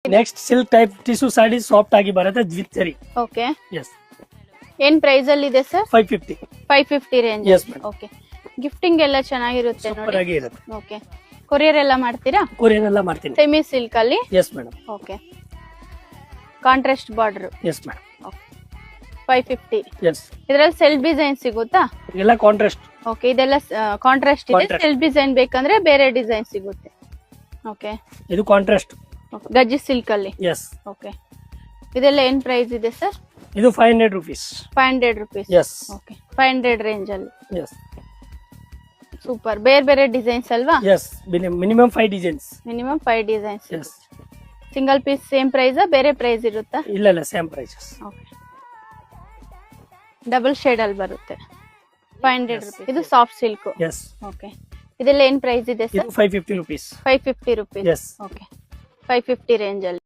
Next silk type tissue sari soft ಆಗಿ ಬರುತ್ತೆ with ಜರಿ. ಓಕೆ, ಎಸ್, ಏನ್ ಪ್ರೈಸ್ ಅಲ್ಲಿ ಇದೆ sir? 550. 550 range. Yes, madam. Okay, gifting ಎಲ್ಲ ಚೆನ್ನಾಗಿರುತ್ತೆ ಸೂಪರ್ ನೋಡಿ. ಆಗಿ ಇರುತ್ತೆ. ಓಕೆ, ಕೊರಿಯರ್ ಎಲ್ಲ ಮಾಡ್ತೀರಾ? ಕೊರಿಯನ್ ಎಲ್ಲ ಮಾಡ್ತೀನಿ. ಸೆಮಿ ಸಿಲ್ಕ್ ಅಲ್ಲಿ. Yes madam. Okay, contrast border. Yes madam. 550. Yes, ಇದ್ರಲ್ಲಿ ಸೆಲ್ಫ್ ಡಿಸೈನ್ ಸಿಗುತ್ತಾ? ಎಲ್ಲ ಕಾಂಟ್ರಾಸ್ಟ್. ಓಕೆ, ಇದೆಲ್ಲ ಕಾಂಟ್ರಾಸ್ಟ್ ಇದೆ. Contrast. ಸೆಲ್ಫ್ ಡಿಸೈನ್ ಬೇಕಂದ್ರೆ ಬೇರೆ ಡಿಸೈನ್ ಸಿಗುತ್ತೆ. ಓಕೆ, ಇದು ಕಾಂಟ್ರಾಸ್ಟ್. ಗಜ್ಜಿ ಸಿಲ್ಕ್ ಅಲ್ಲಿ. ಎಸ್, ಓಕೆ, ಇದೆಲ್ಲ ಏನ್ ಪ್ರೈಸ್ ಇದೆ ಸರ್? ಇದು 500 rupees. 500 rupees. Yes. Okay, 500 range ಅಲ್ಲಿ. Yes, super. ಬೇರೆ ಬೇರೆ ಡಿಸೈನ್ಸ್ ಅಲ್ವಾ? Yes, minimum 5 designs. Minimum 5 designs. Yes, single piece same price ಬೇರೆ ಪ್ರೈಸ್ ಇರುತ್ತಾ? ಇಲ್ಲ same prices. Okay, double shade ಅಲ್ಲಿ ಬರುತ್ತೆ. 500 rupees. ಇದು ಸಾಫ್ಟ್ ಸಿಲ್ಕ್. ಎಸ್, ಓಕೆ, ಇದೆಲ್ಲ ಏನ್ ಪ್ರೈಸ್ ಇದೆ ಇದು sir? 550 rupees. 550 rupees. Yes. Okay, 550 range ಅಲ್ಲಿ.